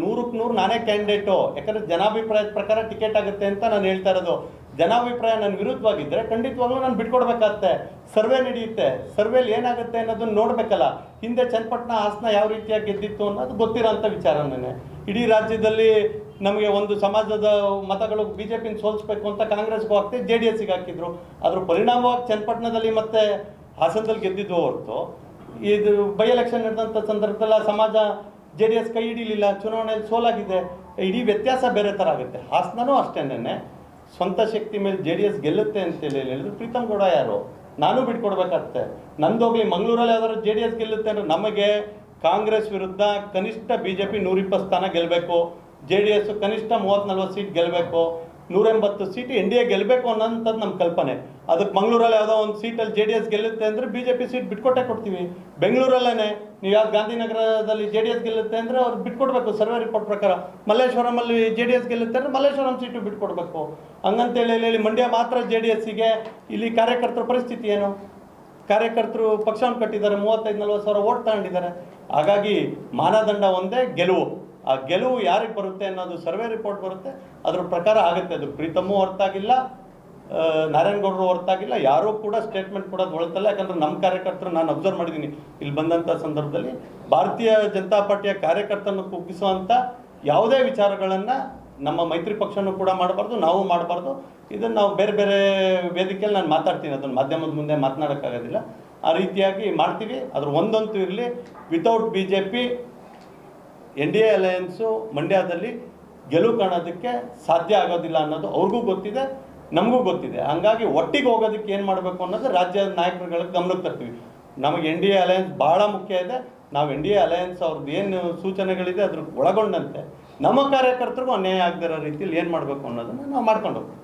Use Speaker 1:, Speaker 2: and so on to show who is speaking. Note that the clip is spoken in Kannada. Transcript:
Speaker 1: ನೂರಕ್ಕೆ ನೂರು ನಾನೇ ಕ್ಯಾಂಡಿಡೇಟು, ಯಾಕಂದರೆ ಜನಾಭಿಪ್ರಾಯದ ಪ್ರಕಾರ ಟಿಕೆಟ್ ಆಗುತ್ತೆ ಅಂತ ನಾನು ಹೇಳ್ತಾ ಇರೋದು. ಜನಾಭಿಪ್ರಾಯ ನನ್ನ ವಿರುದ್ಧವಾಗಿದ್ದರೆ ಖಂಡಿತವಾಗ್ಲೂ ನಾನು ಬಿಟ್ಕೊಡ್ಬೇಕಾಗತ್ತೆ. ಸರ್ವೆ ನಡೆಯುತ್ತೆ, ಸರ್ವೇಲಿ ಏನಾಗುತ್ತೆ ಅನ್ನೋದನ್ನ ನೋಡಬೇಕಲ್ಲ. ಹಿಂದೆ ಚನ್ನಪಟ್ಟಣ ಹಾಸನ ಯಾವ ರೀತಿಯಾಗಿ ಗೆದ್ದಿತ್ತು ಅನ್ನೋದು ಗೊತ್ತಿರೋಂಥ ವಿಚಾರನೇ. ಇಡೀ ರಾಜ್ಯದಲ್ಲಿ ನಮಗೆ ಒಂದು ಸಮಾಜದ ಮತಗಳು ಬಿ ಜೆ ಪಿನ ಸೋಲಿಸ್ಬೇಕು ಅಂತ ಕಾಂಗ್ರೆಸ್ಗೂ ಹಾಕ್ತಿ, ಜೆ ಡಿ ಎಸ್ಸಿಗೆ ಹಾಕಿದ್ರು. ಅದ್ರ ಪರಿಣಾಮವಾಗಿ ಚನ್ನಪಟ್ಟಣದಲ್ಲಿ ಮತ್ತು ಹಾಸನದಲ್ಲಿ ಗೆದ್ದಿದ್ದು ಹೊರತು ಇದು ಬೈ ಎಲೆಕ್ಷನ್ ನಡೆದಂಥ ಸಂದರ್ಭದಲ್ಲಿ ಸಮಾಜ ಜೆ ಡಿ ಎಸ್ ಕೈ ಹಿಡಿಲಿಲ್ಲ, ಚುನಾವಣೆಯಲ್ಲಿ ಸೋಲಾಗಿದೆ. ಇಡೀ ವ್ಯತ್ಯಾಸ ಬೇರೆ ಥರ ಆಗುತ್ತೆ. ಹಾಸನೂ ಅಷ್ಟೇನೆ, ಸ್ವಂತ ಶಕ್ತಿ ಮೇಲೆ ಜೆ ಡಿ ಎಸ್ ಗೆಲ್ಲುತ್ತೆ ಅಂತೇಳಿ ಹೇಳಿದ್ರು. ಪ್ರೀತಮ್ ಗೌಡ ಯಾರು? ನಾನು ಬಿಟ್ಕೊಡ್ಬೇಕಾಗತ್ತೆ. ನಂದೋಗ್ಲಿ ಮಂಗಳೂರಲ್ಲಿ ಯಾವ್ದಾದ್ರು ಜೆ ಡಿ ಎಸ್ ಗೆಲ್ಲುತ್ತೆ ಅಂದರೆ ನಮಗೆ ಕಾಂಗ್ರೆಸ್ ವಿರುದ್ಧ ಕನಿಷ್ಠ ಬಿ ಜೆ ಪಿ 120 ಸ್ಥಾನ ಗೆಲ್ಲಬೇಕು, ಜೆ ಡಿ ಎಸ್ ಕನಿಷ್ಠ 30-40 ಸೀಟ್ ಗೆಲ್ಲಬೇಕು, 180 ಸೀಟ್ ಎನ್ ಡಿ ಎ ಗೆಲ್ಲಬೇಕು ಅನ್ನೋಂಥದ್ದು ನಮ್ಮ ಕಲ್ಪನೆ. ಅದಕ್ಕೆ ಮಂಗಳೂರಲ್ಲಿ ಯಾವುದೋ ಒಂದು ಸೀಟಲ್ಲಿ ಜೆ ಡಿ ಎಸ್ ಗೆಲ್ಲುತ್ತೆ ಅಂದರೆ ಬಿ ಜೆ ಪಿ ಸೀಟ್ ಬಿಟ್ಕೊಟ್ಟೆ ಕೊಡ್ತೀವಿ. ಬೆಂಗಳೂರಲ್ಲೇ ನೀವು ಯಾವ್ದು ಗಾಂಧಿನಗರದಲ್ಲಿ ಜೆ ಡಿ ಎಸ್ ಗೆಲ್ಲುತ್ತೆ ಅಂದರೆ ಅವ್ರು ಬಿಟ್ಕೊಡ್ಬೇಕು. ಸರ್ವೆ ರಿಪೋರ್ಟ್ ಪ್ರಕಾರ ಮಲ್ಲೇಶ್ವರಮಲ್ಲಿ ಜೆ ಡಿ ಎಸ್ ಗೆಲ್ಲುತ್ತೆ ಅಂದರೆ ಮಲ್ಲೇಶ್ವರಂ ಸೀಟು ಬಿಟ್ಕೊಡ್ಬೇಕು. ಹಂಗಂತೇಳಿ ಮಂಡ್ಯ ಮಾತ್ರ ಜೆ ಡಿ ಎಸ್ಸಿಗೆ. ಇಲ್ಲಿ ಕಾರ್ಯಕರ್ತರ ಪರಿಸ್ಥಿತಿ ಏನು? ಕಾರ್ಯಕರ್ತರು ಪಕ್ಷವನ್ನು ಕಟ್ಟಿದ್ದಾರೆ, 35-40 ಸಾವಿರ ಓಟ್ ತಗೊಂಡಿದ್ದಾರೆ. ಹಾಗಾಗಿ ಮಾನದಂಡ ಒಂದೇ, ಗೆಲುವು. ಆ ಗೆಲುವು ಯಾರಿಗೆ ಬರುತ್ತೆ ಅನ್ನೋದು ಸರ್ವೆ ರಿಪೋರ್ಟ್ ಬರುತ್ತೆ, ಅದ್ರ ಪ್ರಕಾರ ಆಗುತ್ತೆ. ಅದು ಪ್ರೀತಮ್ಮು ಹೊರತಾಗಿಲ್ಲ, ನಾರಾಯಣಗೌಡರು ಹೊರತಾಗಿಲ್ಲ, ಯಾರೂ ಕೂಡ ಸ್ಟೇಟ್ಮೆಂಟ್ ಕೊಡೋದು ಹೊಳತಲ್ಲ. ಯಾಕಂದರೆ ನಮ್ಮ ಕಾರ್ಯಕರ್ತರು ನಾನು ಅಬ್ಸರ್ವ್ ಮಾಡಿದ್ದೀನಿ ಇಲ್ಲಿ ಬಂದಂಥ ಸಂದರ್ಭದಲ್ಲಿ. ಭಾರತೀಯ ಜನತಾ ಪಾರ್ಟಿಯ ಕಾರ್ಯಕರ್ತರನ್ನು ಕುಗ್ಗಿಸುವಂಥ ಯಾವುದೇ ವಿಚಾರಗಳನ್ನು ನಮ್ಮ ಮೈತ್ರಿ ಪಕ್ಷನೂ ಕೂಡ ಮಾಡಬಾರ್ದು, ನಾವು ಮಾಡಬಾರ್ದು. ಇದನ್ನು ನಾವು ಬೇರೆ ಬೇರೆ ವೇದಿಕೆಯಲ್ಲಿ ನಾನು ಮಾತಾಡ್ತೀನಿ, ಅದನ್ನು ಮಾಧ್ಯಮದ ಮುಂದೆ ಮಾತನಾಡೋಕ್ಕಾಗೋದಿಲ್ಲ. ಆ ರೀತಿಯಾಗಿ ಮಾಡ್ತೀವಿ. ಅದ್ರ ಒಂದಂತೂ ಇರಲಿ, without B J P N D A Alliance ಮಂಡ್ಯದಲ್ಲಿ ಗೆಲುವು ಕಾಣೋದಕ್ಕೆ ಸಾಧ್ಯ ಆಗೋದಿಲ್ಲ ಅನ್ನೋದು ಅವ್ರಿಗೂ ಗೊತ್ತಿದೆ, ನಮಗೂ ಗೊತ್ತಿದೆ. ಹಂಗಾಗಿ ಒಟ್ಟಿಗೆ ಹೋಗೋದಕ್ಕೆ ಏನು ಮಾಡಬೇಕು ಅನ್ನೋದು ರಾಜ್ಯದ ನಾಯಕರುಗಳ ಗಮನಕ್ಕೆ ತರ್ತೀವಿ. ನಮಗೆ ಎನ್ ಡಿ ಎ ಅಲಯನ್ಸ್ ಭಾಳ ಮುಖ್ಯ ಇದೆ. ನಾವು ಎನ್ ಡಿ ಎ ಅಲಯನ್ಸ್ ಅವ್ರದ್ದು ಏನು ಸೂಚನೆಗಳಿದೆ ಅದ್ರ ಒಳಗೊಂಡಂತೆ ನಮ್ಮ ಕಾರ್ಯಕರ್ತರಿಗೂ ಅನ್ಯಾಯ ಆಗದಿರೋ ರೀತಿಯಲ್ಲಿ ಏನು ಮಾಡಬೇಕು ಅನ್ನೋದನ್ನು ನಾವು ಮಾಡ್ಕೊಂಡು ಹೋಗ್ತೀವಿ.